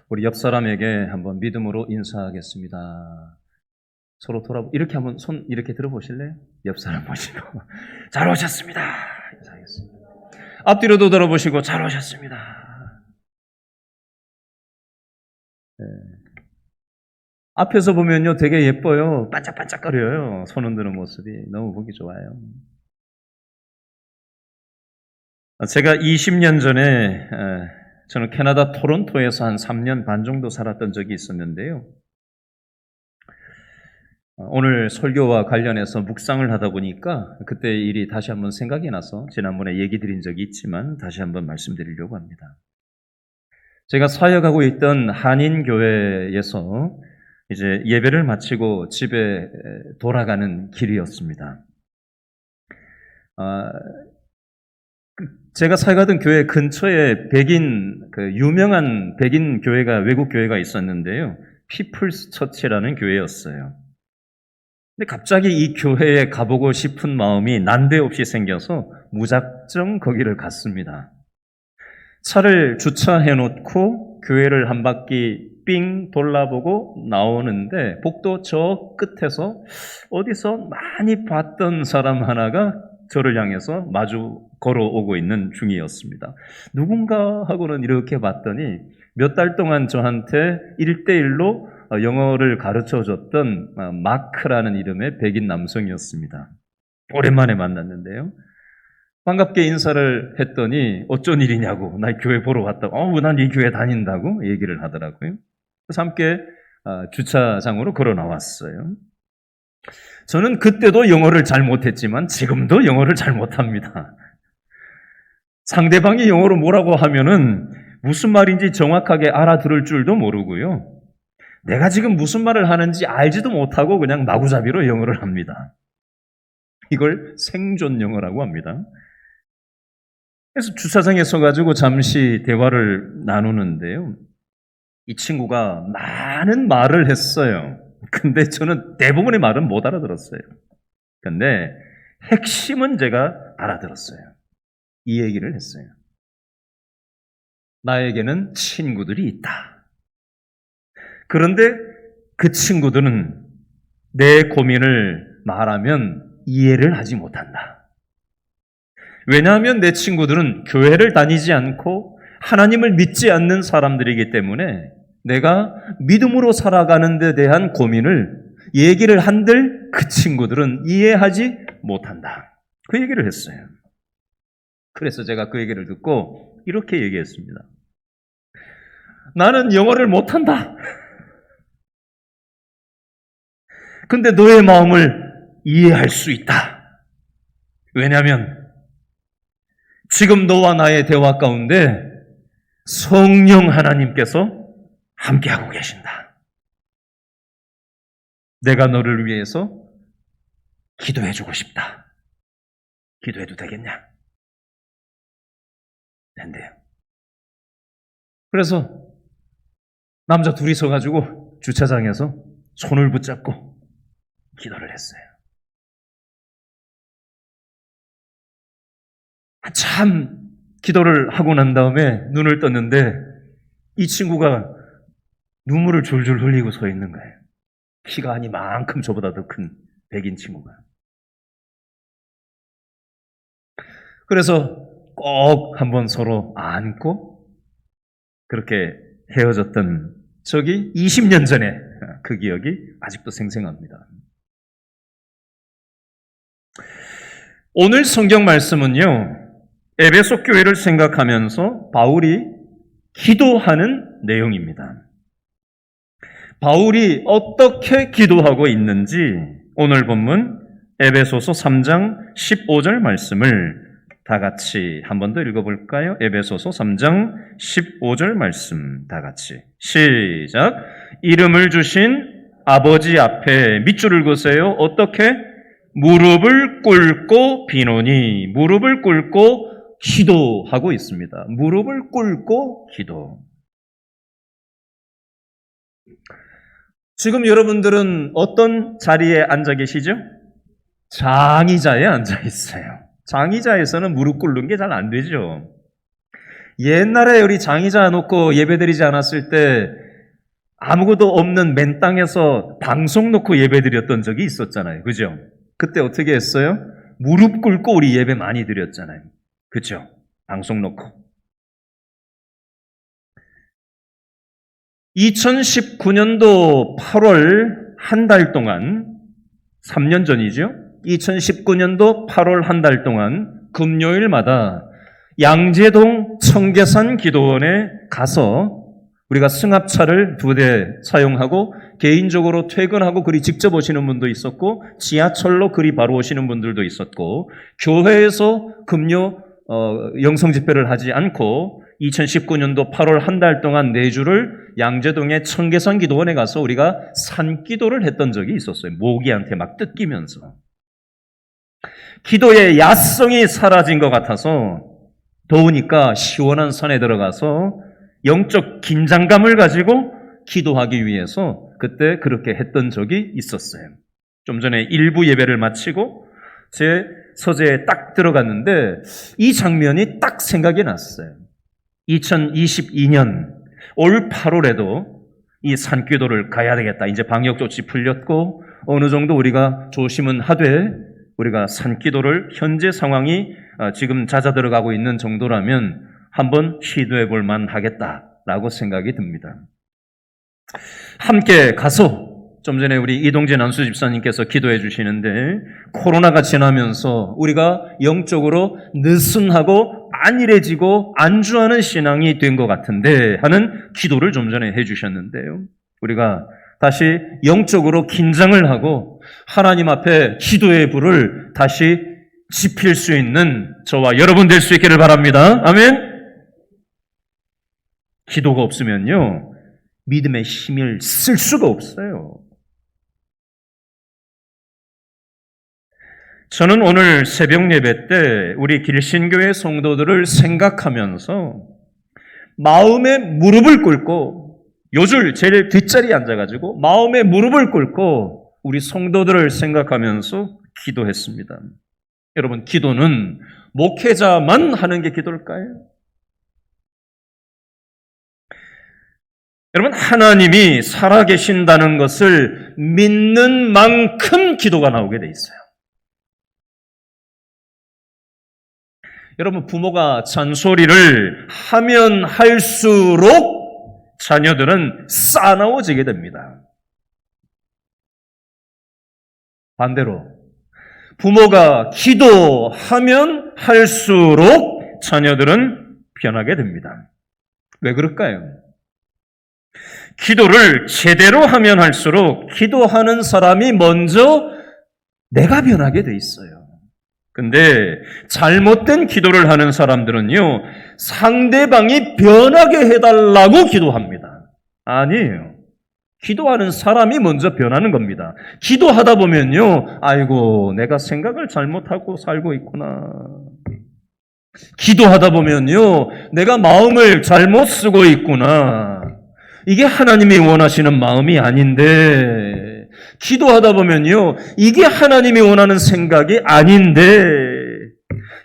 우리 옆 사람에게 한번 믿음으로 인사하겠습니다. 서로 이렇게 한번 손 이렇게 들어보실래요? 옆 사람 보시고 잘 오셨습니다. 인사하겠습니다. 앞뒤로도 들어보시고 잘 오셨습니다. 네. 앞에서 보면요 되게 예뻐요. 반짝반짝거려요. 손 흔드는 모습이 너무 보기 좋아요. 제가 20년 전에 저는 캐나다 토론토에서 한 3년 반 정도 살았던 적이 있었는데요. 오늘 설교와 관련해서 묵상을 하다 보니까 그때 일이 다시 한번 생각이 나서 지난번에 얘기 드린 적이 있지만 다시 한번 말씀드리려고 합니다. 제가 사역하고 있던 한인교회에서 이제 예배를 마치고 집에 돌아가는 길이었습니다. 제가 사역하던 교회 근처에 유명한 백인 교회가, 외국 교회가 있었는데요. 피플스 처치라는 교회였어요. 근데 갑자기 이 교회에 가보고 싶은 마음이 난데없이 생겨서 무작정 거기를 갔습니다. 차를 주차해 놓고 교회를 한 바퀴 삥 돌아보고 나오는데 복도 저 끝에서 어디서 많이 봤던 사람 하나가 저를 향해서 마주 걸어오고 있는 중이었습니다. 누군가 하고는 이렇게 봤더니 몇 달 동안 저한테 1대1로 영어를 가르쳐줬던 마크라는 이름의 백인 남성이었습니다. 오랜만에 만났는데요. 반갑게 인사를 했더니 어쩐 일이냐고, 나 교회 보러 왔다고, 난 이 교회 다닌다고 얘기를 하더라고요. 그래서 함께 주차장으로 걸어 나왔어요. 저는 그때도 영어를 잘 못했지만 지금도 영어를 잘 못합니다. 상대방이 영어로 뭐라고 하면은 무슨 말인지 정확하게 알아들을 줄도 모르고요. 내가 지금 무슨 말을 하는지 알지도 못하고 그냥 마구잡이로 영어를 합니다. 이걸 생존 영어라고 합니다. 그래서 주차장에 서가지고 잠시 대화를 나누는데요. 이 친구가 많은 말을 했어요. 근데 저는 대부분의 말은 못 알아들었어요. 근데 핵심은 제가 알아들었어요. 이 얘기를 했어요. 나에게는 친구들이 있다. 그런데 그 친구들은 내 고민을 말하면 이해를 하지 못한다. 왜냐하면 내 친구들은 교회를 다니지 않고 하나님을 믿지 않는 사람들이기 때문에 내가 믿음으로 살아가는 데 대한 고민을 얘기를 한들 그 친구들은 이해하지 못한다. 그 얘기를 했어요. 그래서 제가 그 얘기를 듣고 이렇게 얘기했습니다. 나는 영어를 못한다. 근데 너의 마음을 이해할 수 있다. 왜냐하면 지금 너와 나의 대화 가운데 성령 하나님께서 함께하고 계신다. 내가 너를 위해서 기도해주고 싶다. 기도해도 되겠냐? 된대요. 그래서 남자 둘이 서가지고 주차장에서 손을 붙잡고 기도를 했어요. 한참 기도를 하고 난 다음에 눈을 떴는데 이 친구가 눈물을 줄줄 흘리고 서 있는 거예요. 키가 한 이만큼 저보다 더 큰 백인 친구가. 그래서 꼭 한번 서로 안고 그렇게 헤어졌던 적이 20년 전에 그 기억이 아직도 생생합니다. 오늘 성경 말씀은요, 에베소 교회를 생각하면서 바울이 기도하는 내용입니다. 바울이 어떻게 기도하고 있는지 오늘 본문 에베소서 3장 15절 말씀을 다 같이 한 번 더 읽어볼까요? 에베소서 3장 15절 말씀 다 같이 시작. 이름을 주신 아버지 앞에 밑줄을 그으세요. 어떻게? 무릎을 꿇고 비노니, 무릎을 꿇고 기도하고 있습니다. 무릎을 꿇고 기도. 지금 여러분들은 어떤 자리에 앉아 계시죠? 장의자에 앉아 있어요. 장의자에서는 무릎 꿇는 게 잘 안 되죠. 옛날에 우리 장의자 놓고 예배드리지 않았을 때 아무것도 없는 맨 땅에서 방송 놓고 예배드렸던 적이 있었잖아요. 그죠? 그때 어떻게 했어요? 무릎 꿇고 우리 예배 많이 드렸잖아요. 그죠? 방송 놓고. 2019년도 8월 한 달 동안, 3년 전이죠? 2019년도 8월 한 달 동안 금요일마다 양재동 청계산 기도원에 가서 우리가 승합차를 2대 사용하고 개인적으로 퇴근하고 그리 직접 오시는 분도 있었고 지하철로 그리 바로 오시는 분들도 있었고 교회에서 금요 영성집회를 하지 않고 2019년도 8월 한 달 동안 4주를 양재동의 청계산 기도원에 가서 우리가 산기도를 했던 적이 있었어요. 모기한테 막 뜯기면서. 기도의 야성이 사라진 것 같아서 더우니까 시원한 산에 들어가서 영적 긴장감을 가지고 기도하기 위해서 그때 그렇게 했던 적이 있었어요. 좀 전에 일부 예배를 마치고 제 서재에 딱 들어갔는데 이 장면이 딱 생각이 났어요. 2022년 올 8월에도 이 산기도를 가야 되겠다. 이제 방역 조치 풀렸고 어느 정도 우리가 조심은 하되 우리가 산기도를 현재 상황이 지금 잦아들어가고 있는 정도라면 한번 시도해 볼 만하겠다라고 생각이 듭니다. 함께 가서 좀 전에 우리 이동재 난수 집사님께서 기도해 주시는데 코로나가 지나면서 우리가 영적으로 느슨하고 안일해지고 안주하는 신앙이 된 것 같은데 하는 기도를 좀 전에 해 주셨는데요. 우리가 다시 영적으로 긴장을 하고 하나님 앞에 기도의 불을 다시 지필 수 있는 저와 여러분 될 수 있기를 바랍니다. 아멘. 기도가 없으면요 믿음의 힘을 쓸 수가 없어요. 저는 오늘 새벽 예배 때 우리 길신교회 성도들을 생각하면서 마음에 무릎을 꿇고 요줄 제일 뒷자리에 앉아가지고 마음에 무릎을 꿇고 우리 성도들을 생각하면서 기도했습니다. 여러분, 기도는 목회자만 하는 게 기도일까요? 여러분, 하나님이 살아계신다는 것을 믿는 만큼 기도가 나오게 돼 있어요. 여러분, 부모가 잔소리를 하면 할수록 자녀들은 싸나워지게 됩니다. 반대로 부모가 기도하면 할수록 자녀들은 변하게 됩니다. 왜 그럴까요? 기도를 제대로 하면 할수록 기도하는 사람이 먼저 내가 변하게 돼 있어요. 근데 잘못된 기도를 하는 사람들은요, 상대방이 변하게 해달라고 기도합니다. 아니에요. 기도하는 사람이 먼저 변하는 겁니다. 기도하다 보면요, 아이고, 내가 생각을 잘못하고 살고 있구나. 기도하다 보면요, 내가 마음을 잘못 쓰고 있구나. 이게 하나님이 원하시는 마음이 아닌데, 기도하다 보면요, 이게 하나님이 원하는 생각이 아닌데,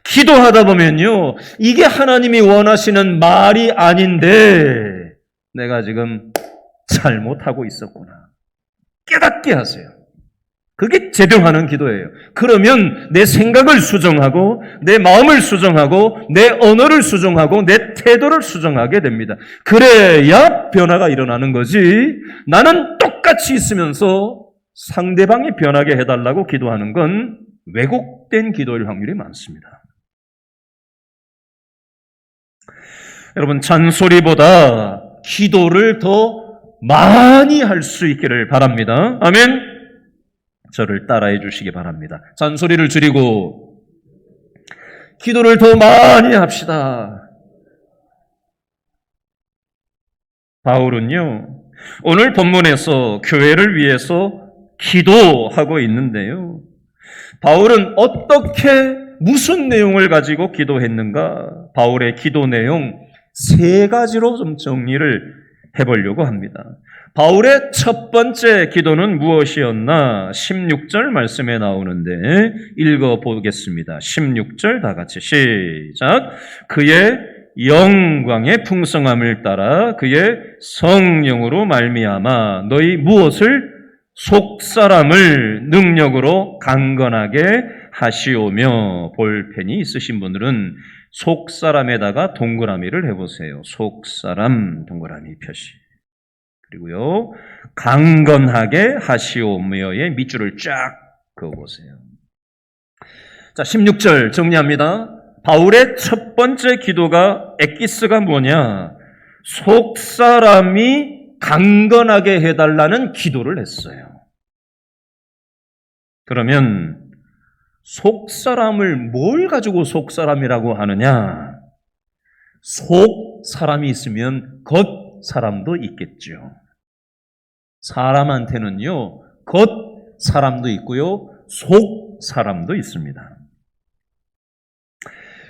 기도하다 보면요, 이게 하나님이 원하시는 말이 아닌데, 내가 지금 잘못하고 있었구나. 깨닫게 하세요. 그게 제대로 하는 기도예요. 그러면 내 생각을 수정하고 내 마음을 수정하고 내 언어를 수정하고 내 태도를 수정하게 됩니다. 그래야 변화가 일어나는 거지. 나는 똑같이 있으면서 상대방이 변하게 해달라고 기도하는 건 왜곡된 기도일 확률이 많습니다. 여러분, 잔소리보다 기도를 더 많이 할 수 있기를 바랍니다. 아멘. 저를 따라해 주시기 바랍니다. 잔소리를 줄이고 기도를 더 많이 합시다. 바울은요, 오늘 본문에서 교회를 위해서 기도하고 있는데요. 바울은 어떻게 무슨 내용을 가지고 기도했는가? 바울의 기도 내용 3가지로 좀 정리를 해보려고 합니다. 바울의 첫 번째 기도는 무엇이었나? 16절 말씀에 나오는데 읽어보겠습니다. 16절 다 같이 시작. 그의 영광의 풍성함을 따라 그의 성령으로 말미암아 너희 무엇을 속사람을 능력으로 강건하게 하시오며. 볼펜이 있으신 분들은 속사람에다가 동그라미를 해보세요. 속사람 동그라미 표시. 그리고요, 강건하게 하시오며의 밑줄을 쫙 그어보세요. 자, 16절 정리합니다. 바울의 첫 번째 기도가 엑기스가 뭐냐? 속사람이 강건하게 해달라는 기도를 했어요. 그러면 속사람을 뭘 가지고 속사람이라고 하느냐? 속사람이 있으면 겉사람도 있겠죠. 사람한테는요, 겉사람도 있고요, 속사람도 있습니다.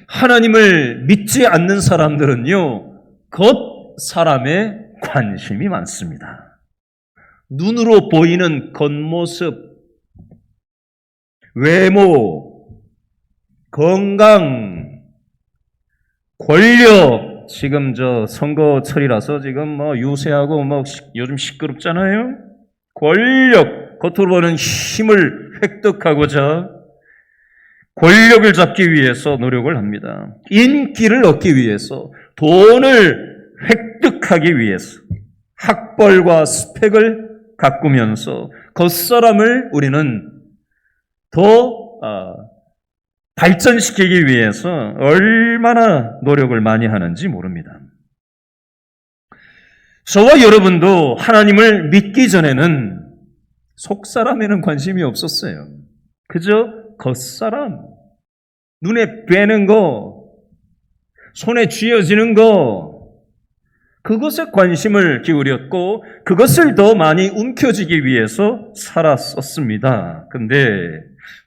하나님을 믿지 않는 사람들은요, 겉사람에 관심이 많습니다. 눈으로 보이는 겉모습, 외모, 건강, 권력, 지금 선거철이라서 지금 유세하고 요즘 시끄럽잖아요? 권력, 겉으로 보는 힘을 획득하고자 권력을 잡기 위해서 노력을 합니다. 인기를 얻기 위해서, 돈을 획득하기 위해서 학벌과 스펙을 가꾸면서 겉사람을 우리는 더 발전시키기 위해서 얼마나 노력을 많이 하는지 모릅니다. 저와 여러분도 하나님을 믿기 전에는 속사람에는 관심이 없었어요. 그저 겉사람, 눈에 뵈는 거, 손에 쥐어지는 거, 그것에 관심을 기울였고 그것을 더 많이 움켜쥐기 위해서 살았었습니다. 근데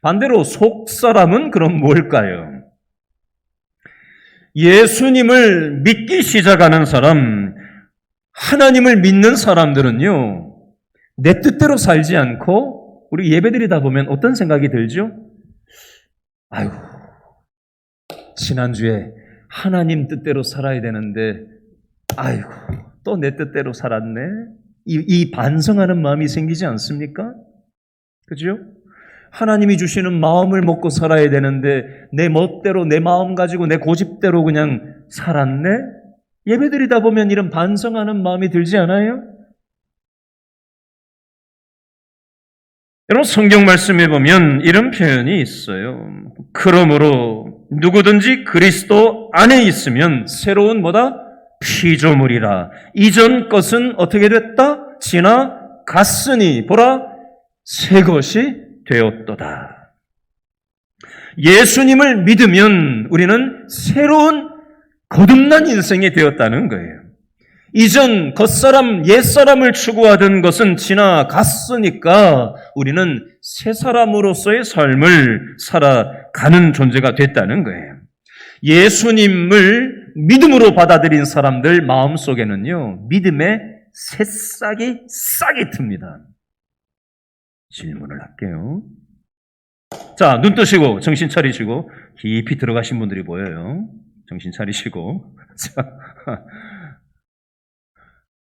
반대로 속사람은 그럼 뭘까요? 예수님을 믿기 시작하는 사람, 하나님을 믿는 사람들은요, 내 뜻대로 살지 않고 우리 예배드리다 보면 어떤 생각이 들죠? 아유, 지난주에 하나님 뜻대로 살아야 되는데 아이고, 또 내 뜻대로 살았네. 이 반성하는 마음이 생기지 않습니까? 그죠? 하나님이 주시는 마음을 먹고 살아야 되는데 내 멋대로, 내 마음 가지고 내 고집대로 그냥 살았네? 예배드리다 보면 이런 반성하는 마음이 들지 않아요? 여러분, 성경 말씀에 보면 이런 표현이 있어요. 그러므로 누구든지 그리스도 안에 있으면 새로운 피조물이라. 이전 것은 어떻게 됐다? 지나갔으니 보라, 새 것이 되었도다. 예수님을 믿으면 우리는 새로운 거듭난 인생이 되었다는 거예요. 이전 겉사람, 옛사람을 추구하던 것은 지나갔으니까 우리는 새 사람으로서의 삶을 살아가는 존재가 됐다는 거예요. 예수님을 믿음으로 받아들인 사람들 마음속에는요, 믿음의 새싹이 싹이 틉니다. 질문을 할게요. 자, 눈 뜨시고 정신 차리시고 깊이 들어가신 분들이 보여요. 정신 차리시고. 자,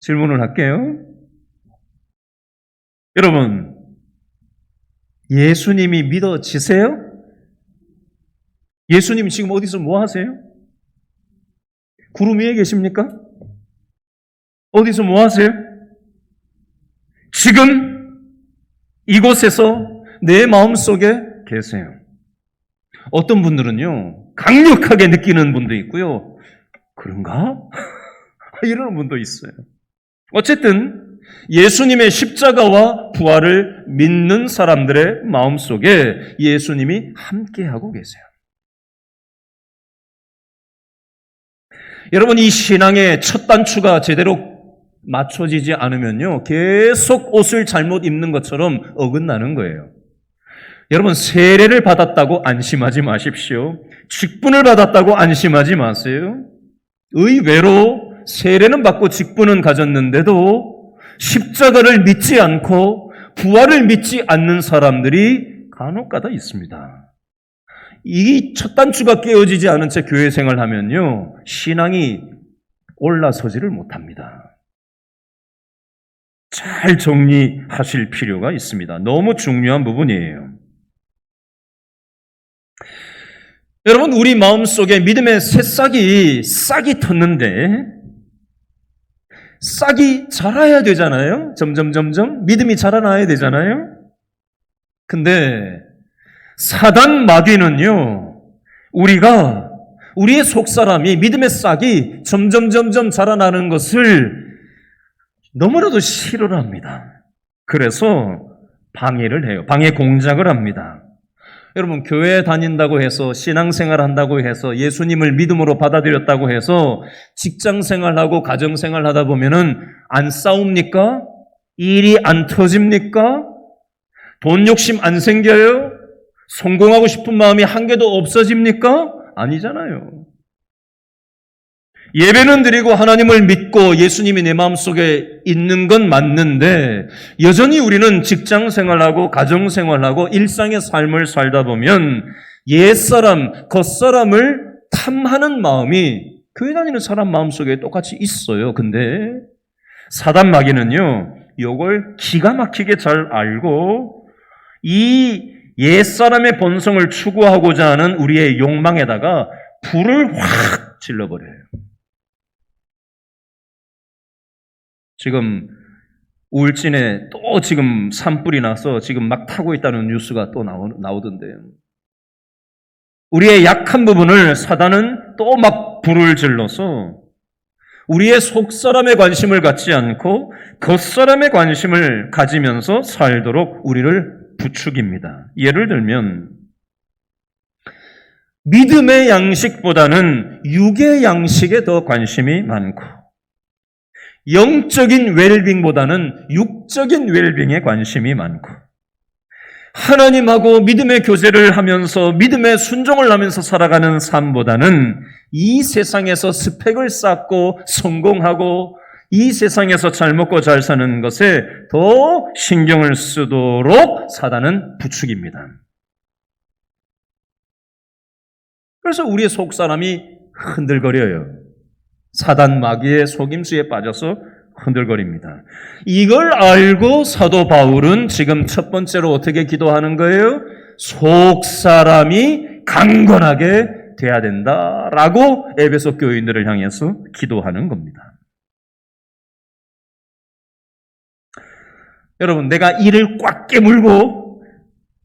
질문을 할게요. 여러분, 예수님이 믿어지세요? 예수님 지금 어디서 뭐 하세요? 구름 위에 계십니까? 어디서 뭐 하세요? 지금 이곳에서 내 마음속에 계세요. 어떤 분들은요, 강력하게 느끼는 분도 있고요. 그런가? 이러는 분도 있어요. 어쨌든 예수님의 십자가와 부활을 믿는 사람들의 마음속에 예수님이 함께하고 계세요. 여러분, 이 신앙의 첫 단추가 제대로 맞춰지지 않으면요, 계속 옷을 잘못 입는 것처럼 어긋나는 거예요. 여러분, 세례를 받았다고 안심하지 마십시오. 직분을 받았다고 안심하지 마세요. 의외로 세례는 받고 직분은 가졌는데도 십자가를 믿지 않고 부활을 믿지 않는 사람들이 간혹가다 있습니다. 이 첫 단추가 깨어지지 않은 채 교회 생활하면요, 신앙이 올라서지를 못합니다. 잘 정리하실 필요가 있습니다. 너무 중요한 부분이에요. 여러분, 우리 마음속에 믿음의 새싹이 싹이 텄는데 싹이 자라야 되잖아요. 점점 믿음이 자라나야 되잖아요. 근데 사단 마귀는요, 우리의 속사람이 믿음의 싹이 점점 자라나는 것을 너무나도 싫어를 합니다. 그래서 방해를 해요. 방해 공작을 합니다. 여러분, 교회 다닌다고 해서, 신앙생활 한다고 해서, 예수님을 믿음으로 받아들였다고 해서 직장생활하고 가정생활 하다 보면은 안 싸웁니까? 일이 안 터집니까? 돈 욕심 안 생겨요? 성공하고 싶은 마음이 한 개도 없어집니까? 아니잖아요. 예배는 드리고 하나님을 믿고 예수님이 내 마음속에 있는 건 맞는데 여전히 우리는 직장생활하고 가정생활하고 일상의 삶을 살다 보면 옛사람, 겉사람을 탐하는 마음이 교회 다니는 사람 마음속에 똑같이 있어요. 근데 사단 마귀는요, 이걸 기가 막히게 잘 알고 이 옛사람의 본성을 추구하고자 하는 우리의 욕망에다가 불을 확 질러버려요. 지금 우울진에 또 지금 산불이 나서 지금 막 타고 있다는 뉴스가 또 나오던데요. 우리의 약한 부분을 사단은 또 막 불을 질러서 우리의 속사람의 관심을 갖지 않고 겉사람의 관심을 가지면서 살도록 우리를 부추깁니다. 예를 들면 믿음의 양식보다는 육의 양식에 더 관심이 많고 영적인 웰빙보다는 육적인 웰빙에 관심이 많고 하나님하고 믿음의 교제를 하면서 믿음의 순종을 하면서 살아가는 삶보다는 이 세상에서 스펙을 쌓고 성공하고 이 세상에서 잘 먹고 잘 사는 것에 더 신경을 쓰도록 사단은 부추깁니다. 그래서 우리의 속사람이 흔들거려요. 사단 마귀의 속임수에 빠져서 흔들거립니다. 이걸 알고 사도 바울은 지금 첫 번째로 어떻게 기도하는 거예요? 속사람이 강건하게 돼야 된다라고 에베소 교인들을 향해서 기도하는 겁니다. 여러분, 내가 이를 꽉 깨물고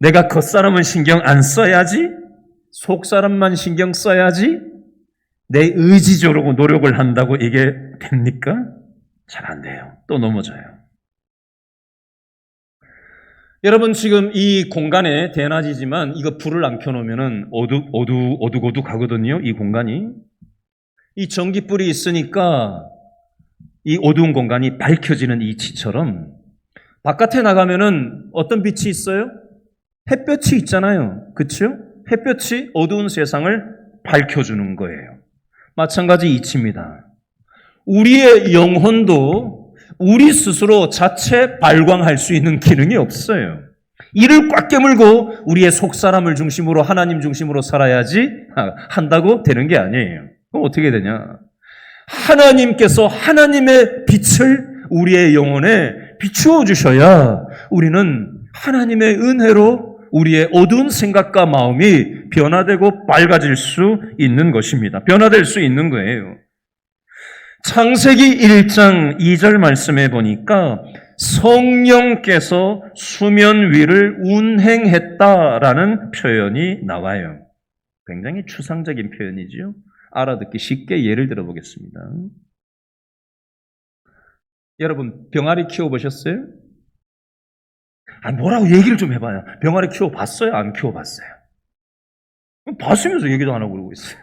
내가 겉사람은 신경 안 써야지, 속사람만 신경 써야지, 내 의지적으로 노력을 한다고 이게 됩니까? 잘 안 돼요. 또 넘어져요. 여러분, 지금 이 공간에 대낮이지만 이거 불을 안 켜놓으면 어둑어둑하거든요. 이 공간이. 이 전기불이 있으니까 이 어두운 공간이 밝혀지는 이치처럼 바깥에 나가면은 어떤 빛이 있어요? 햇볕이 있잖아요. 그렇죠? 햇볕이 어두운 세상을 밝혀주는 거예요. 마찬가지 이치입니다. 우리의 영혼도 우리 스스로 자체 발광할 수 있는 기능이 없어요. 이를 꽉 깨물고 우리의 속사람을 중심으로 하나님 중심으로 살아야지 한다고 되는 게 아니에요. 그럼 어떻게 되냐? 하나님께서 하나님의 빛을 우리의 영혼에 비추어 주셔야 우리는 하나님의 은혜로 우리의 어두운 생각과 마음이 변화되고 밝아질 수 있는 것입니다. 변화될 수 있는 거예요. 창세기 1장 2절 말씀해 보니까 성령께서 수면 위를 운행했다라는 표현이 나와요. 굉장히 추상적인 표현이죠. 알아듣기 쉽게 예를 들어보겠습니다. 여러분, 병아리 키워보셨어요? 뭐라고 얘기를 좀 해봐요. 병아리 키워봤어요? 안 키워봤어요? 봤으면서 얘기도 안 하고 그러고 있어요.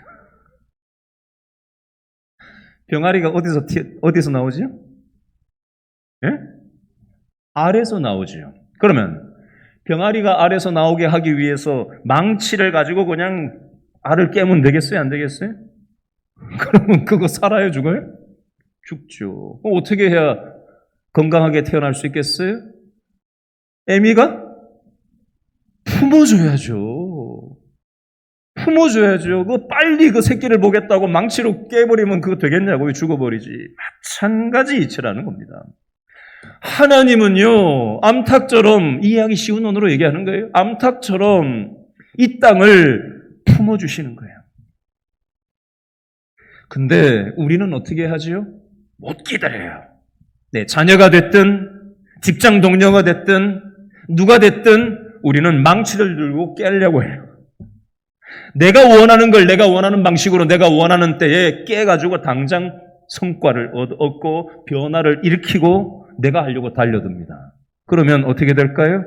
병아리가 어디서 나오지요? 예? 알에서 나오지요. 그러면 병아리가 알에서 나오게 하기 위해서 망치를 가지고 그냥 알을 깨면 되겠어요? 안 되겠어요? 그러면 그거 살아요? 죽어요? 죽죠. 그럼 어떻게 해야 건강하게 태어날 수 있겠어요? 애미가 품어줘야죠. 품어줘야죠. 빨리 그 새끼를 보겠다고 망치로 깨버리면 그거 되겠냐고요. 죽어버리지. 마찬가지 이치라는 겁니다. 하나님은요, 암탉처럼, 이해하기 쉬운 언어로 얘기하는 거예요. 암탉처럼 이 땅을 품어주시는 거예요. 근데 우리는 어떻게 하지요? 못 기다려요. 네, 자녀가 됐든, 직장 동료가 됐든, 누가 됐든, 우리는 망치를 들고 깨려고 해요. 내가 원하는 걸 내가 원하는 방식으로 내가 원하는 때에 깨가지고 당장 성과를 얻고 변화를 일으키고 내가 하려고 달려듭니다. 그러면 어떻게 될까요?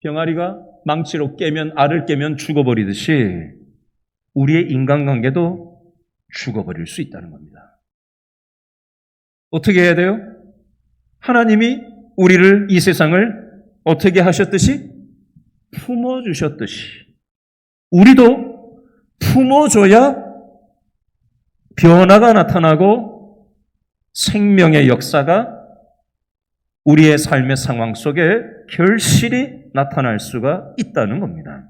병아리가 망치로 깨면, 알을 깨면 죽어버리듯이 우리의 인간관계도 죽어버릴 수 있다는 겁니다. 어떻게 해야 돼요? 하나님이 우리를, 이 세상을 어떻게 하셨듯이? 품어주셨듯이 우리도 품어줘야 변화가 나타나고 생명의 역사가 우리의 삶의 상황 속에 결실이 나타날 수가 있다는 겁니다.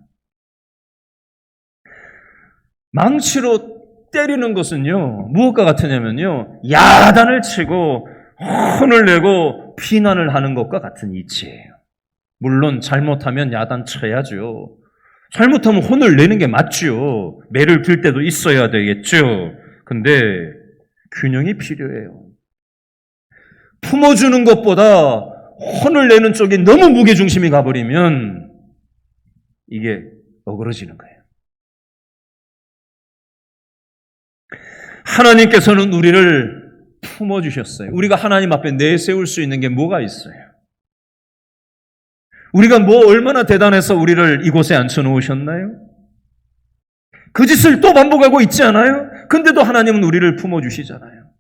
망치로 때리는 것은요, 무엇과 같으냐면요, 야단을 치고 혼을 내고 비난을 하는 것과 같은 이치예요. 물론 잘못하면 야단 쳐야죠. 잘못하면 혼을 내는 게 맞죠. 매를 빌 때도 있어야 되겠죠. 근데 균형이 필요해요. 품어주는 것보다 혼을 내는 쪽이 너무 무게중심이 가버리면 이게 어그러지는 거예요. 하나님께서는 우리를 품어주셨어요. 우리가 하나님 앞에 내세울 수 있는 게 뭐가 있어요? 우리가 얼마나 대단해서 우리를 이곳에 앉혀놓으셨나요? 그 짓을 또 반복하고 있지 않아요? 근데도 하나님은 우리를 품어주시잖아요.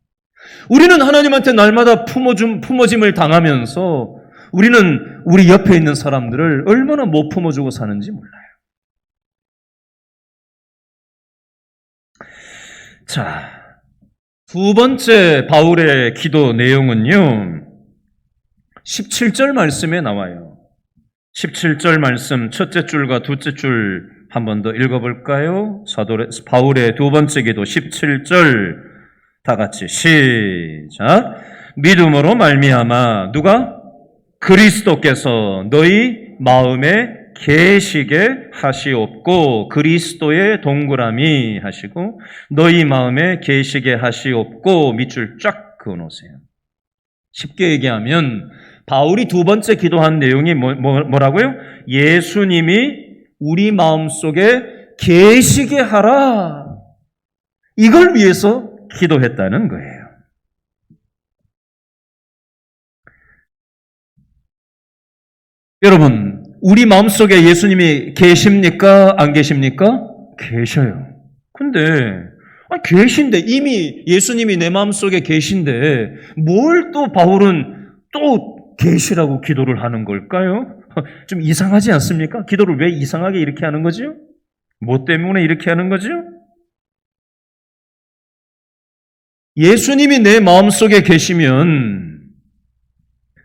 우리는 하나님한테 날마다 품어짐을 당하면서 우리는 우리 옆에 있는 사람들을 얼마나 못 품어주고 사는지 몰라요. 자, 두 번째 바울의 기도 내용은요, 17절 말씀에 나와요. 17절 말씀 첫째 줄과 둘째 줄 한 번 더 읽어볼까요? 바울의 두 번째 기도 17절 다 같이 시작. 믿음으로 말미암아 누가? 그리스도께서 너희 마음에 계시게 하시옵고, 그리스도의 동그라미 하시고 너희 마음에 계시게 하시옵고 밑줄 쫙 그어놓으세요. 쉽게 얘기하면 바울이 두 번째 기도한 내용이 뭐라고요? 예수님이 우리 마음속에 계시게 하라. 이걸 위해서 기도했다는 거예요. 여러분, 우리 마음속에 예수님이 계십니까? 안 계십니까? 계셔요. 근데 계신데, 이미 예수님이 내 마음속에 계신데 뭘 또 바울은 또 계시라고 기도를 하는 걸까요? 좀 이상하지 않습니까? 기도를 왜 이상하게 이렇게 하는 거죠? 뭐 때문에 이렇게 하는 거죠? 예수님이 내 마음속에 계시면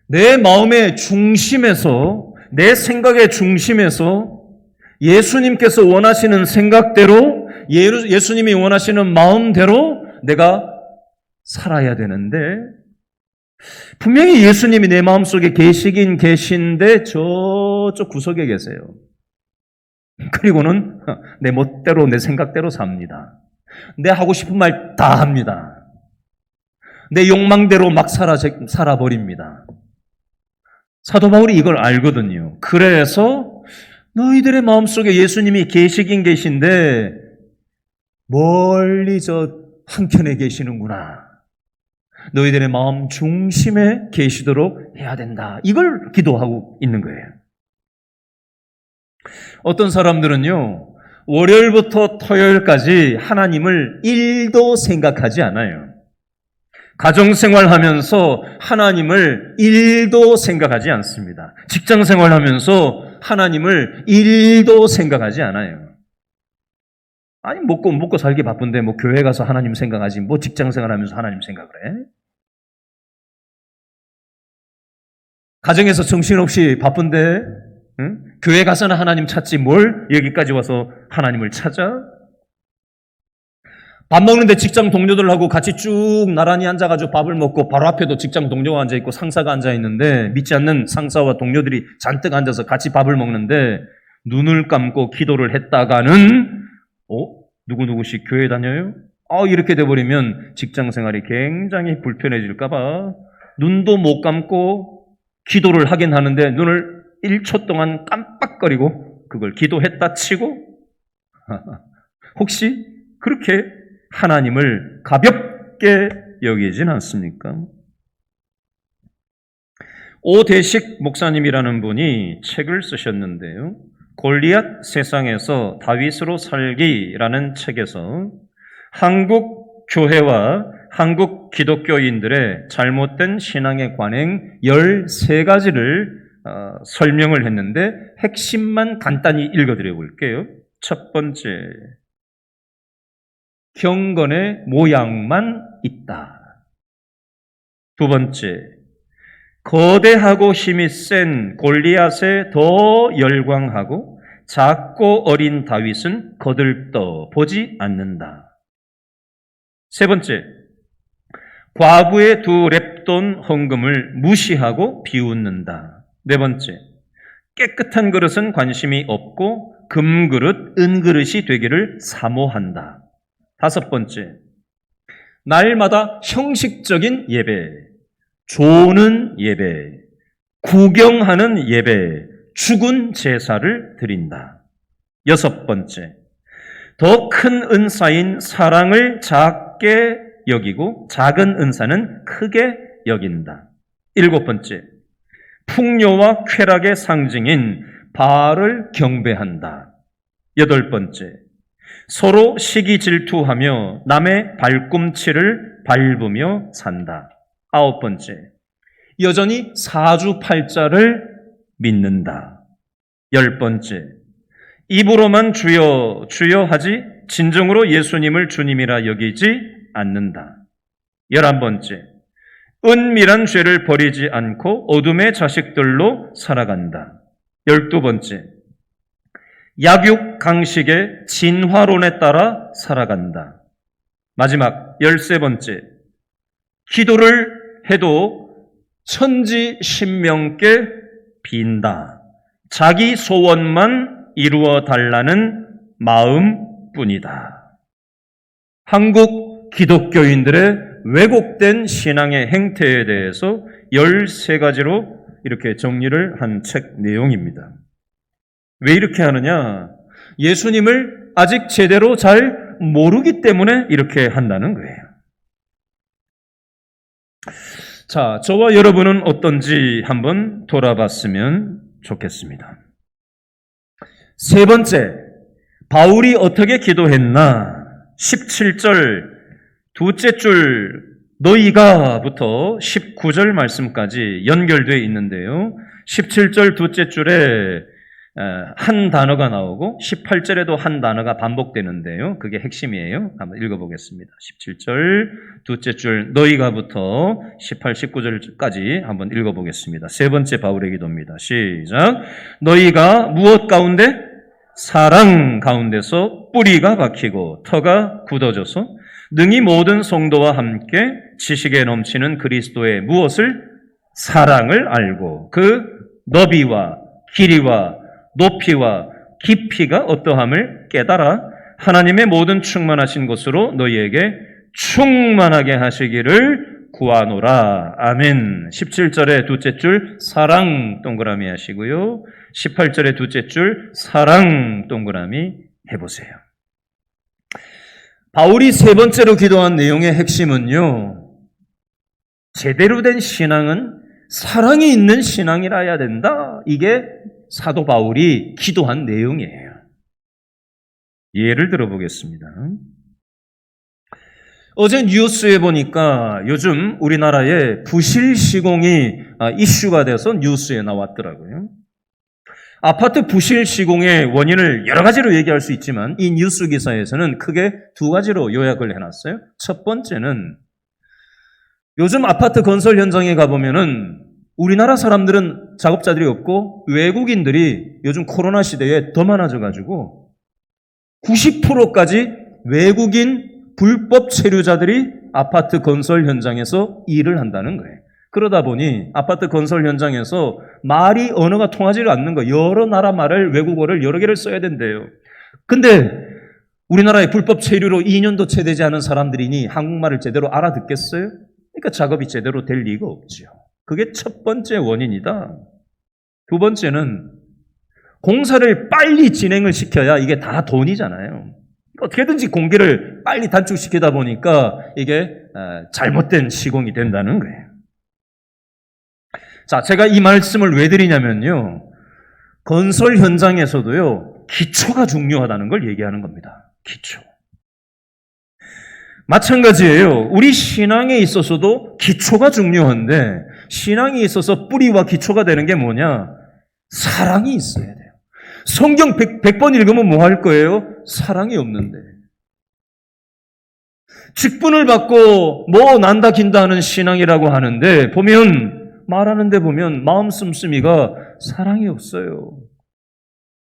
내 마음의 중심에서, 내 생각의 중심에서 예수님께서 원하시는 생각대로, 예수님이 원하시는 마음대로 내가 살아야 되는데, 분명히 예수님이 내 마음속에 계시긴 계신데 저쪽 구석에 계세요. 그리고는 내 멋대로, 내 생각대로 삽니다. 내 하고 싶은 말 다 합니다. 내 욕망대로 막 살아버립니다. 사도 바울이 이걸 알거든요. 그래서 너희들의 마음속에 예수님이 계시긴 계신데 멀리 저 한켠에 계시는구나. 너희들의 마음 중심에 계시도록 해야 된다. 이걸 기도하고 있는 거예요. 어떤 사람들은요, 월요일부터 토요일까지 하나님을 1도 생각하지 않아요. 가정생활하면서 하나님을 1도 생각하지 않습니다. 직장생활하면서 하나님을 1도 생각하지 않아요. 아니, 먹고 살기 바쁜데 교회 가서 하나님 생각하지, 직장생활하면서 하나님 생각을 해? 가정에서 정신없이 바쁜데 응? 교회 가서는 하나님 찾지 뭘 여기까지 와서 하나님을 찾아? 밥 먹는데 직장 동료들하고 같이 쭉 나란히 앉아가지고 밥을 먹고 바로 앞에도 직장 동료가 앉아있고 상사가 앉아있는데 믿지 않는 상사와 동료들이 잔뜩 앉아서 같이 밥을 먹는데 눈을 감고 기도를 했다가는 누구누구씩 교회 다녀요? 이렇게 돼버리면 직장 생활이 굉장히 불편해질까봐 눈도 못 감고 기도를 하긴 하는데 눈을 1초 동안 깜빡거리고 그걸 기도했다 치고 혹시 그렇게 하나님을 가볍게 여기진 않습니까? 오대식 목사님이라는 분이 책을 쓰셨는데요. 골리앗 세상에서 다윗으로 살기라는 책에서 한국 교회와 한국 기독교인들의 잘못된 신앙의 관행 13가지를 설명을 했는데 핵심만 간단히 읽어드려 볼게요. 첫 번째, 경건의 모양만 있다. 두 번째, 거대하고 힘이 센 골리앗에 더 열광하고 작고 어린 다윗은 거들떠 보지 않는다. 세 번째, 과부의 2 렙돈 헌금을 무시하고 비웃는다. 네 번째, 깨끗한 그릇은 관심이 없고 금그릇, 은그릇이 되기를 사모한다. 다섯 번째, 날마다 형식적인 예배, 조는 예배, 구경하는 예배, 죽은 제사를 드린다. 여섯 번째, 더 큰 은사인 사랑을 작게 여기고 작은 은사는 크게 여긴다. 일곱 번째, 풍요와 쾌락의 상징인 바알을 경배한다. 여덟 번째, 서로 시기 질투하며 남의 발꿈치를 밟으며 산다. 아홉 번째, 여전히 사주팔자를 믿는다. 열 번째, 입으로만 주여 주여 하지 진정으로 예수님을 주님이라 여기지 않는다. 11번째, 은밀한 죄를 버리지 않고 어둠의 자식들로 살아간다. 12번째, 약육 강식의 진화론에 따라 살아간다. 마지막 13번째, 기도를 해도 천지신명께 빈다. 자기 소원만 이루어 달라는 마음뿐이다. 한국 기독교인들의 왜곡된 신앙의 행태에 대해서 13가지로 이렇게 정리를 한 책 내용입니다. 왜 이렇게 하느냐? 예수님을 아직 제대로 잘 모르기 때문에 이렇게 한다는 거예요. 자, 저와 여러분은 어떤지 한번 돌아봤으면 좋겠습니다. 세 번째, 바울이 어떻게 기도했나? 17절 두째 줄 너희가부터 19절 말씀까지 연결되어 있는데요. 17절 두째 줄에 한 단어가 나오고 18절에도 한 단어가 반복되는데요. 그게 핵심이에요. 한번 읽어보겠습니다. 17절 두째 줄 너희가부터 18, 19절까지 한번 읽어보겠습니다. 세 번째 바울의 기도입니다. 시작. 너희가 무엇 가운데? 사랑 가운데서 뿌리가 박히고 터가 굳어져서 능히 모든 성도와 함께 지식에 넘치는 그리스도의 무엇을? 사랑을 알고 그 너비와 길이와 높이와 깊이가 어떠함을 깨달아 하나님의 모든 충만하신 것으로 너희에게 충만하게 하시기를 구하노라. 아멘. 17절의 두째 줄 사랑 동그라미 하시고요. 18절의 두째 줄 사랑 동그라미 해보세요. 바울이 세 번째로 기도한 내용의 핵심은요, 제대로 된 신앙은 사랑이 있는 신앙이라 해야 된다. 이게 사도 바울이 기도한 내용이에요. 예를 들어보겠습니다. 어제 뉴스에 보니까 요즘 우리나라에 부실 시공이 이슈가 돼서 뉴스에 나왔더라고요. 아파트 부실 시공의 원인을 여러 가지로 얘기할 수 있지만 이 뉴스 기사에서는 크게 2가지로 요약을 해놨어요. 첫 번째는 요즘 아파트 건설 현장에 가보면은 우리나라 사람들은 작업자들이 없고 외국인들이 요즘 코로나 시대에 더 많아져가지고 90%까지 외국인 불법 체류자들이 아파트 건설 현장에서 일을 한다는 거예요. 그러다 보니 아파트 건설 현장에서 말이 언어가 통하지 않는 거, 여러 나라 말을, 외국어를 여러 개를 써야 된대요. 근데 우리나라에 불법 체류로 2년도 채 되지 않은 사람들이니 한국말을 제대로 알아듣겠어요? 그러니까 작업이 제대로 될 리가 없죠. 그게 첫 번째 원인이다. 두 번째는 공사를 빨리 진행을 시켜야 이게 다 돈이잖아요. 어떻게든지 공기를 빨리 단축시키다 보니까 이게 잘못된 시공이 된다는 거예요. 자, 제가 이 말씀을 왜 드리냐면요. 건설 현장에서도요, 기초가 중요하다는 걸 얘기하는 겁니다. 기초. 마찬가지예요. 우리 신앙에 있어서도 기초가 중요한데, 신앙에 있어서 뿌리와 기초가 되는 게 뭐냐? 사랑이 있어야 돼요. 성경 100번 읽으면 뭐 할 거예요? 사랑이 없는데. 직분을 받고 뭐 난다 긴다 하는 신앙이라고 하는데, 말하는데 보면 마음 씀씀이가 사랑이 없어요.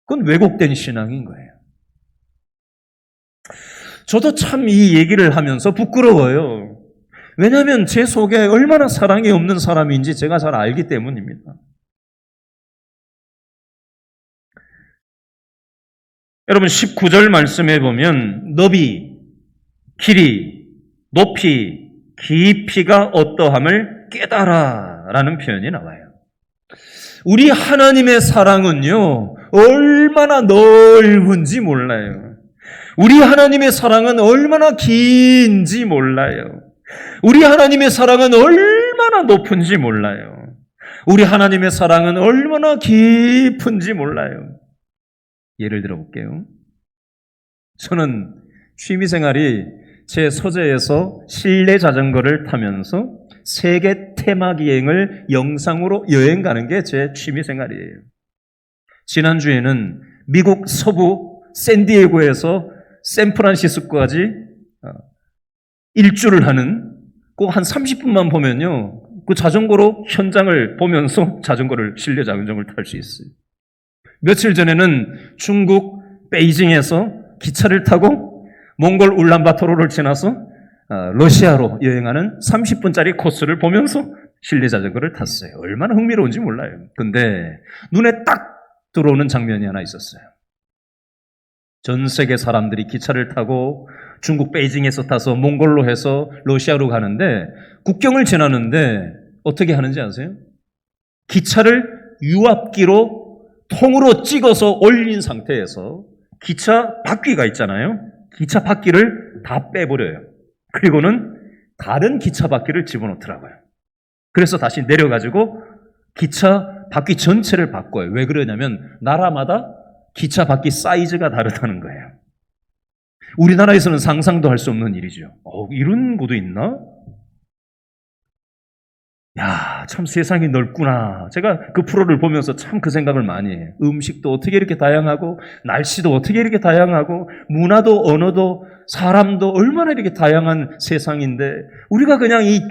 그건 왜곡된 신앙인 거예요. 저도 참 이 얘기를 하면서 부끄러워요. 왜냐하면 제 속에 얼마나 사랑이 없는 사람인지 제가 잘 알기 때문입니다. 여러분 19절 말씀해 보면 너비, 길이, 높이, 깊이가 어떠함을 깨달아 라는 표현이 나와요. 우리 하나님의 사랑은요, 얼마나 넓은지 몰라요. 우리 하나님의 사랑은 얼마나 긴지 몰라요. 우리 하나님의 사랑은 얼마나 높은지 몰라요. 우리 하나님의 사랑은 얼마나 깊은지 몰라요. 예를 들어 볼게요. 저는 취미생활이 제 소재에서 실내 자전거를 타면서 세계 테마기행을 영상으로 여행 가는 게 제 취미생활이에요. 지난주에는 미국 서부 샌디에고에서 샌프란시스코까지 일주를 하는 그 한 30분만 보면요. 그 자전거로 현장을 보면서 실내 자전거를 탈 수 있어요. 며칠 전에는 중국 베이징에서 기차를 타고 몽골 울란바토르를 지나서 러시아로 여행하는 30분짜리 코스를 보면서 실내 자전거를 탔어요. 얼마나 흥미로운지 몰라요. 근데 눈에 딱 들어오는 장면이 하나 있었어요. 전 세계 사람들이 기차를 타고 중국 베이징에서 타서 몽골로 해서 러시아로 가는데 국경을 지나는데 어떻게 하는지 아세요? 기차를 유압기로 통으로 찍어서 올린 상태에서 기차 바퀴가 있잖아요. 기차 바퀴를 다 빼버려요. 그리고는 다른 기차 바퀴를 집어넣더라고요. 그래서 다시 내려가지고 기차 바퀴 전체를 바꿔요. 왜 그러냐면 나라마다 기차 바퀴 사이즈가 다르다는 거예요. 우리나라에서는 상상도 할 수 없는 일이죠. 이런 곳도 있나? 야, 참 세상이 넓구나. 제가 그 프로를 보면서 참 그 생각을 많이 해요. 음식도 어떻게 이렇게 다양하고, 날씨도 어떻게 이렇게 다양하고, 문화도 언어도 사람도 얼마나 이렇게 다양한 세상인데, 우리가 그냥 이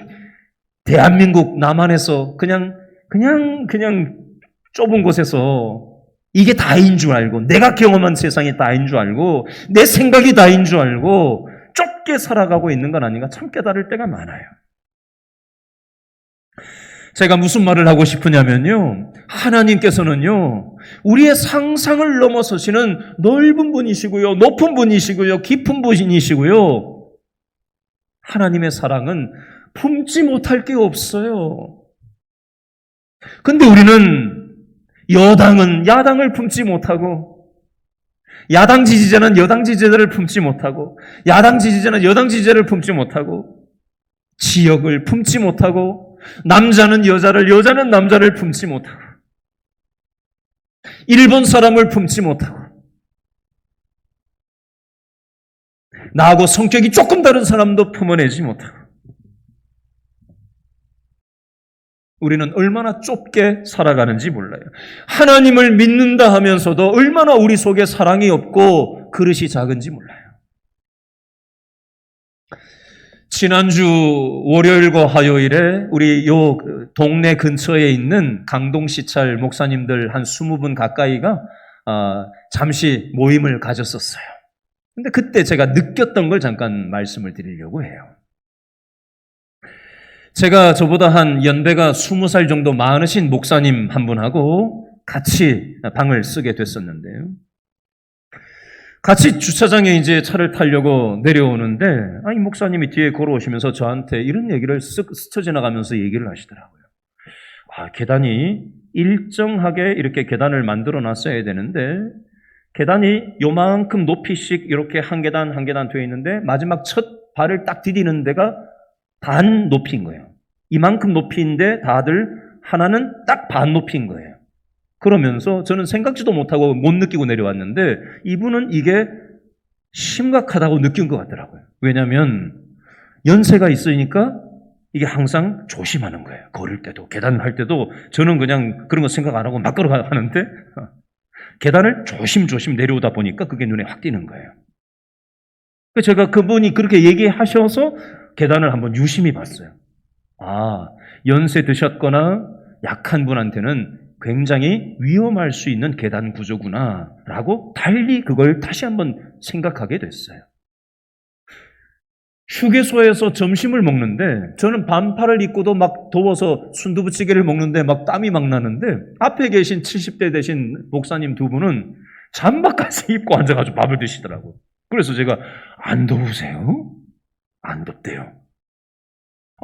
대한민국 남한에서 그냥 좁은 곳에서 이게 다인 줄 알고, 내가 경험한 세상이 다인 줄 알고, 내 생각이 다인 줄 알고, 좁게 살아가고 있는 건 아닌가 참 깨달을 때가 많아요. 제가 무슨 말을 하고 싶으냐면요. 하나님께서는요, 우리의 상상을 넘어서시는 넓은 분이시고요, 높은 분이시고요, 깊은 분이시고요. 하나님의 사랑은 품지 못할 게 없어요. 근데 우리는 여당은 야당을 품지 못하고, 야당 지지자는 여당 지지자를 품지 못하고, 야당 지지자는 여당 지지자를 품지 못하고, 지역을 품지 못하고, 남자는 여자를, 여자는 남자를 품지 못하고, 일본 사람을 품지 못하고, 나하고 성격이 조금 다른 사람도 품어내지 못하고, 우리는 얼마나 좁게 살아가는지 몰라요. 하나님을 믿는다 하면서도 얼마나 우리 속에 사랑이 없고 그릇이 작은지 몰라요. 지난주 월요일과 화요일에 우리 요 동네 근처에 있는 강동시찰 목사님들 한 20분 가까이가 잠시 모임을 가졌었어요. 근데 그때 제가 느꼈던 걸 잠깐 말씀을 드리려고 해요. 제가 저보다 한 연배가 20살 정도 많으신 목사님 한 분하고 같이 방을 쓰게 됐었는데요. 같이 주차장에 이제 차를 타려고 내려오는데, 아니, 목사님이 뒤에 걸어오시면서 저한테 이런 얘기를 쓱 스쳐 지나가면서 얘기를 하시더라고요. 계단이 일정하게 이렇게 계단을 만들어 놨어야 되는데, 계단이 요만큼 높이씩 이렇게 한 계단 한 계단 되어 있는데, 마지막 첫 발을 딱 디디는 데가 반 높이인 거예요. 이만큼 높이인데 다들 하나는 딱 반 높이인 거예요. 그러면서 저는 생각지도 못하고 못 느끼고 내려왔는데 이분은 이게 심각하다고 느낀 것 같더라고요. 왜냐하면 연세가 있으니까 이게 항상 조심하는 거예요. 걸을 때도 계단할 때도 저는 그냥 그런 거 생각 안 하고 막 걸어가는데 계단을 조심조심 내려오다 보니까 그게 눈에 확 띄는 거예요. 제가 그분이 그렇게 얘기하셔서 계단을 한번 유심히 봤어요. 연세 드셨거나 약한 분한테는 굉장히 위험할 수 있는 계단 구조구나 라고 달리 그걸 다시 한번 생각하게 됐어요. 휴게소에서 점심을 먹는데 저는 반팔을 입고도 막 더워서 순두부찌개를 먹는데 막 땀이 막 나는데 앞에 계신 70대 되신 목사님 두 분은 잠바까지 입고 앉아가지고 밥을 드시더라고요. 그래서 제가 안 더우세요? 안 덥대요.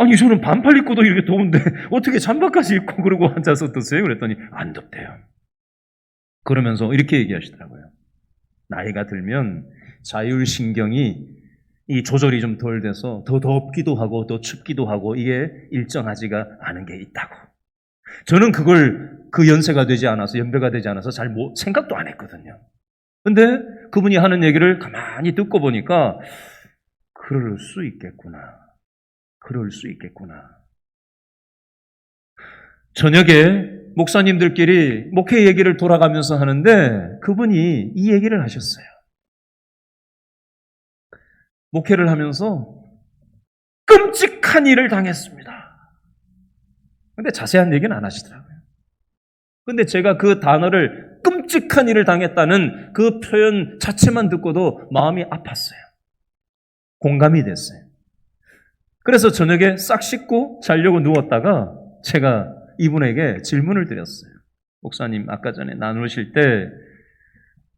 아니 저는 반팔 입고도 이렇게 더운데 어떻게 잠바까지 입고 그러고 앉아서 드세요? 그랬더니 안 덥대요. 그러면서 이렇게 얘기하시더라고요. 나이가 들면 자율신경이 이 조절이 좀 덜 돼서 더 덥기도 하고 더 춥기도 하고 이게 일정하지가 않은 게 있다고. 저는 그걸 그 연세가 되지 않아서 연배가 되지 않아서 잘 생각도 안 했거든요. 근데 그분이 하는 얘기를 가만히 듣고 보니까 그럴 수 있겠구나. 그럴 수 있겠구나. 저녁에 목사님들끼리 목회 얘기를 돌아가면서 하는데 그분이 이 얘기를 하셨어요. 목회를 하면서 끔찍한 일을 당했습니다. 근데 자세한 얘기는 안 하시더라고요. 근데 제가 그 단어를 끔찍한 일을 당했다는 그 표현 자체만 듣고도 마음이 아팠어요. 공감이 됐어요. 그래서 저녁에 싹 씻고 자려고 누웠다가 제가 이분에게 질문을 드렸어요. 목사님, 아까 전에 나누실 때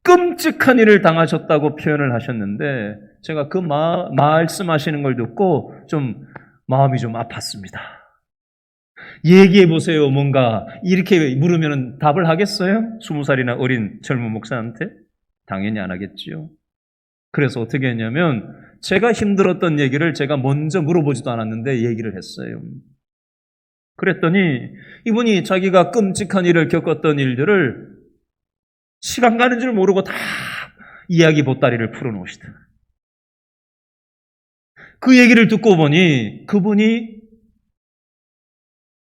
끔찍한 일을 당하셨다고 표현을 하셨는데 제가 그 말씀하시는 걸 듣고 좀 마음이 좀 아팠습니다. 얘기해 보세요. 뭔가 이렇게 물으면 답을 하겠어요? 20살이나 어린 젊은 목사한테? 당연히 안 하겠지요. 그래서 어떻게 했냐면 제가 힘들었던 얘기를 제가 먼저 물어보지도 않았는데 얘기를 했어요. 그랬더니 이분이 자기가 끔찍한 일을 겪었던 일들을 시간 가는 줄 모르고 다 이야기 보따리를 풀어놓으시더라고요. 그 얘기를 듣고 보니 그분이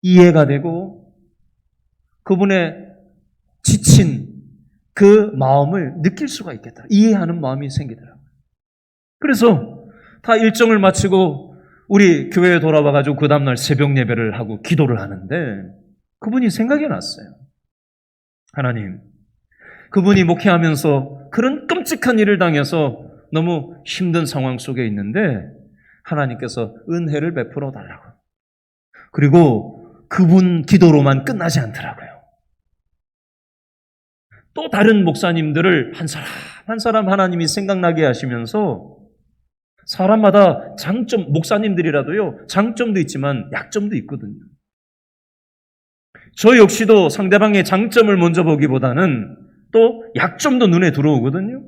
이해가 되고 그분의 지친 그 마음을 느낄 수가 있겠다. 이해하는 마음이 생기더라고요. 그래서 다 일정을 마치고 우리 교회에 돌아와가지고 그 다음날 새벽 예배를 하고 기도를 하는데 그분이 생각이 났어요. 하나님, 그분이 목회하면서 그런 끔찍한 일을 당해서 너무 힘든 상황 속에 있는데 하나님께서 은혜를 베풀어 달라고. 그리고 그분 기도로만 끝나지 않더라고요. 또 다른 목사님들을 한 사람 한 사람 하나님이 생각나게 하시면서 사람마다 장점, 목사님들이라도요, 장점도 있지만 약점도 있거든요. 저 역시도 상대방의 장점을 먼저 보기보다는 또 약점도 눈에 들어오거든요.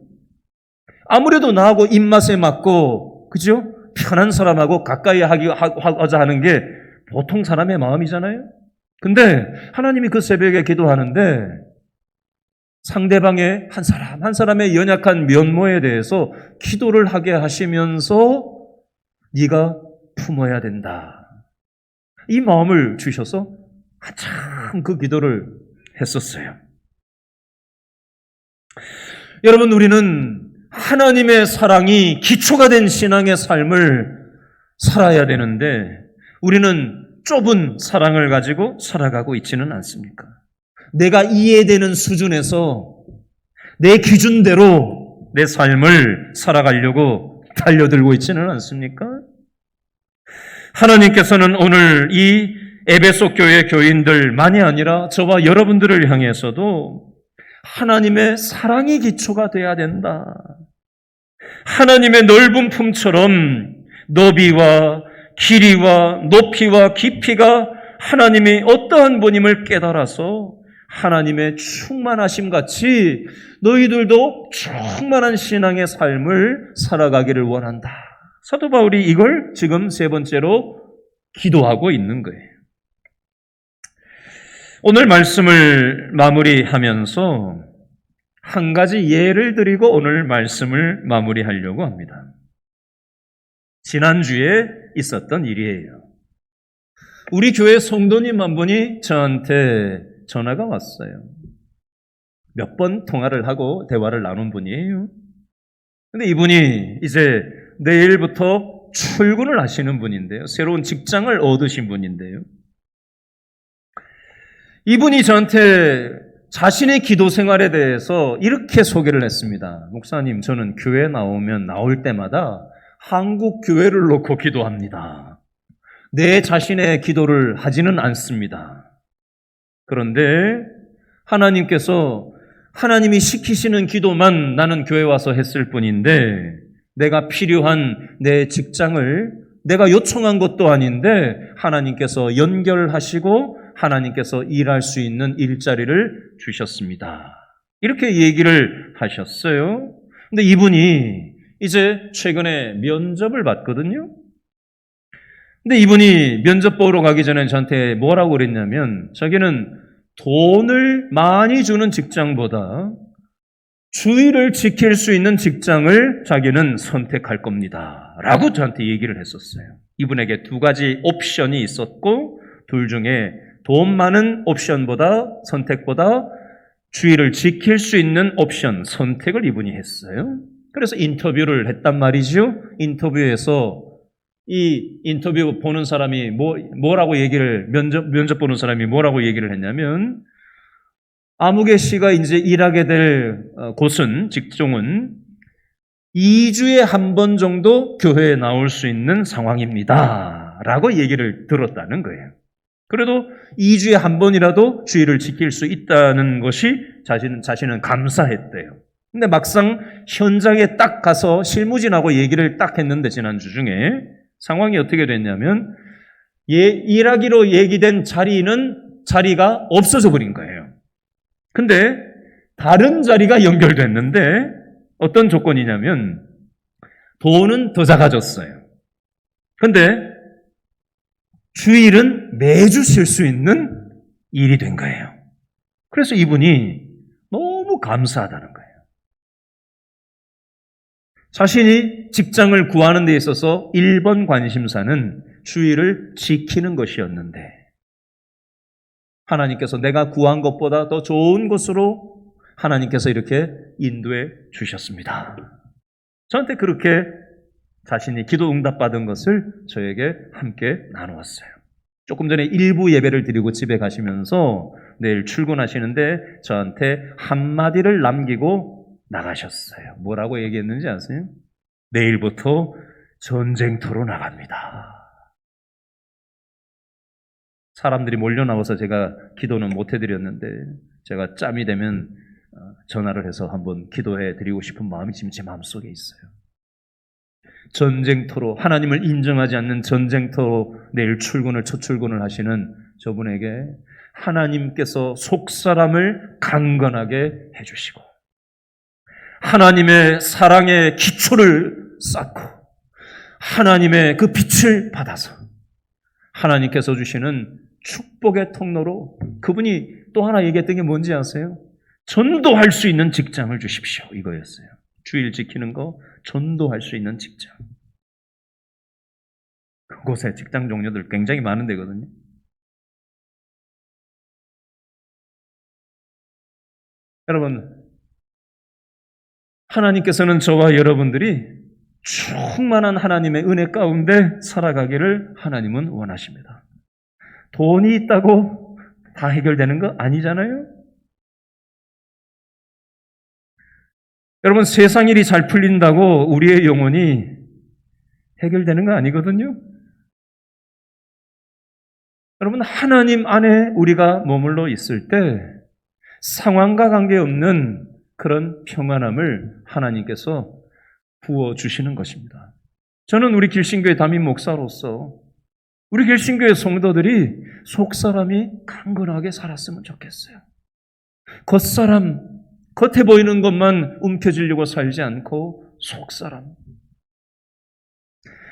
아무래도 나하고 입맛에 맞고, 그죠? 편한 사람하고 가까이 하자 하는 게 보통 사람의 마음이잖아요. 근데 하나님이 그 새벽에 기도하는데 상대방의 한 사람 한 사람의 연약한 면모에 대해서 기도를 하게 하시면서 네가 품어야 된다. 이 마음을 주셔서 한참 그 기도를 했었어요. 여러분, 우리는 하나님의 사랑이 기초가 된 신앙의 삶을 살아야 되는데 우리는 좁은 사랑을 가지고 살아가고 있지는 않습니까? 내가 이해되는 수준에서 내 기준대로 내 삶을 살아가려고 달려들고 있지는 않습니까? 하나님께서는 오늘 이 에베소 교회 교인들만이 아니라 저와 여러분들을 향해서도 하나님의 사랑이 기초가 돼야 된다. 하나님의 넓은 품처럼 너비와 길이와 높이와 깊이가 하나님이 어떠한 분임을 깨달아서 하나님의 충만하심 같이 너희들도 충만한 신앙의 삶을 살아가기를 원한다. 사도 바울이 이걸 지금 세 번째로 기도하고 있는 거예요. 오늘 말씀을 마무리하면서 한 가지 예를 드리고 오늘 말씀을 마무리하려고 합니다. 지난주에 있었던 일이에요. 우리 교회 성도님 한 분이 저한테 전화가 왔어요. 몇 번 통화를 하고 대화를 나눈 분이에요. 근데 이분이 이제 내일부터 출근을 하시는 분인데요. 새로운 직장을 얻으신 분인데요. 이분이 저한테 자신의 기도 생활에 대해서 이렇게 소개를 했습니다. 목사님, 저는 교회 나올 때마다 한국 교회를 놓고 기도합니다. 내 자신의 기도를 하지는 않습니다. 그런데 하나님께서 하나님이 시키시는 기도만 나는 교회 와서 했을 뿐인데 내가 필요한 내 직장을 내가 요청한 것도 아닌데 하나님께서 연결하시고 하나님께서 일할 수 있는 일자리를 주셨습니다. 이렇게 얘기를 하셨어요. 근데 이분이 이제 최근에 면접을 봤거든요. 근데 이분이 면접 보러 가기 전에 저한테 뭐라고 그랬냐면 자기는 돈을 많이 주는 직장보다 주의를 지킬 수 있는 직장을 자기는 선택할 겁니다. 라고 저한테 얘기를 했었어요. 이분에게 두 가지 옵션이 있었고 둘 중에 돈 많은 옵션보다 선택보다 주의를 지킬 수 있는 옵션 선택을 이분이 했어요. 그래서 인터뷰를 했단 말이죠. 인터뷰에서 이 인터뷰 보는 사람이 뭐라고 얘기를 면접 보는 사람이 뭐라고 얘기를 했냐면 아무개 씨가 이제 일하게 될 곳은 직종은 2주에 한 번 정도 교회에 나올 수 있는 상황입니다. 라고 얘기를 들었다는 거예요. 그래도 2주에 한 번이라도 주의를 지킬 수 있다는 것이 자신은 감사했대요. 근데 막상 현장에 딱 가서 실무진하고 얘기를 딱 했는데 지난주 중에 상황이 어떻게 됐냐면 일하기로 얘기된 자리가 없어져 버린 거예요. 근데 다른 자리가 연결됐는데 어떤 조건이냐면 돈은 더 작아졌어요. 근데 주일은 매주 쉴 수 있는 일이 된 거예요. 그래서 이분이 너무 감사하다는 거예요. 자신이 직장을 구하는 데 있어서 1번 관심사는 주일을 지키는 것이었는데 하나님께서 내가 구한 것보다 더 좋은 것으로 하나님께서 이렇게 인도해 주셨습니다. 저한테 그렇게 자신이 기도 응답받은 것을 저에게 함께 나누었어요. 조금 전에 일부 예배를 드리고 집에 가시면서 내일 출근하시는데 저한테 한마디를 남기고 나가셨어요. 뭐라고 얘기했는지 아세요? 내일부터 전쟁터로 나갑니다. 사람들이 몰려 나와서 제가 기도는 못 해드렸는데 제가 짬이 되면 전화를 해서 한번 기도해 드리고 싶은 마음이 지금 제 마음속에 있어요. 전쟁터로 하나님을 인정하지 않는 전쟁터로 내일 첫 출근을 하시는 저분에게 하나님께서 속사람을 강건하게 해주시고 하나님의 사랑의 기초를 쌓고 하나님의 그 빛을 받아서 하나님께서 주시는 축복의 통로로 그분이 또 하나 얘기했던 게 뭔지 아세요? 전도할 수 있는 직장을 주십시오. 이거였어요. 주일 지키는 거 전도할 수 있는 직장. 그곳에 직장 종류들 굉장히 많은 데거든요. 여러분, 하나님께서는 저와 여러분들이 충만한 하나님의 은혜 가운데 살아가기를 하나님은 원하십니다. 돈이 있다고 다 해결되는 거 아니잖아요? 여러분, 세상 일이 잘 풀린다고 우리의 영혼이 해결되는 거 아니거든요? 여러분, 하나님 안에 우리가 머물러 있을 때 상황과 관계없는 그런 평안함을 하나님께서 부어주시는 것입니다. 저는 우리 길신교회 담임 목사로서 우리 길신교회 성도들이 속사람이 강건하게 살았으면 좋겠어요. 겉사람, 겉에 보이는 것만 움켜쥐려고 살지 않고 속사람.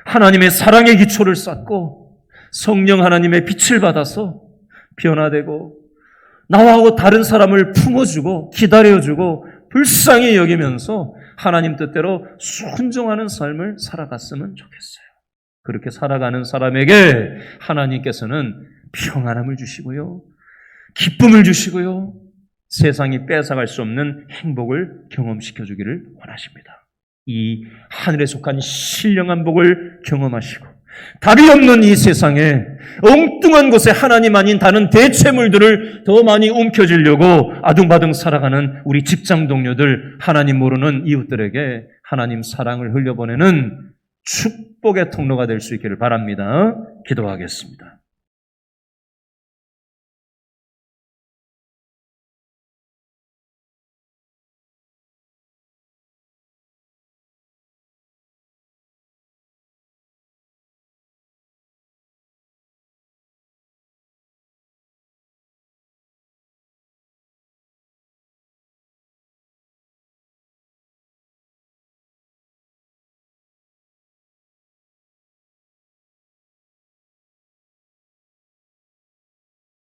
하나님의 사랑의 기초를 쌓고 성령 하나님의 빛을 받아서 변화되고 나하고 다른 사람을 품어주고 기다려주고 불쌍히 여기면서 하나님 뜻대로 순종하는 삶을 살아갔으면 좋겠어요. 그렇게 살아가는 사람에게 하나님께서는 평안함을 주시고요. 기쁨을 주시고요. 세상이 뺏어갈 수 없는 행복을 경험시켜 주기를 원하십니다. 이 하늘에 속한 신령한 복을 경험하시고 답이 없는 이 세상에 엉뚱한 곳에 하나님 아닌 다른 대체물들을 더 많이 움켜쥐려고 아둥바둥 살아가는 우리 직장 동료들, 하나님 모르는 이웃들에게 하나님 사랑을 흘려보내는 축복의 통로가 될 수 있기를 바랍니다. 기도하겠습니다.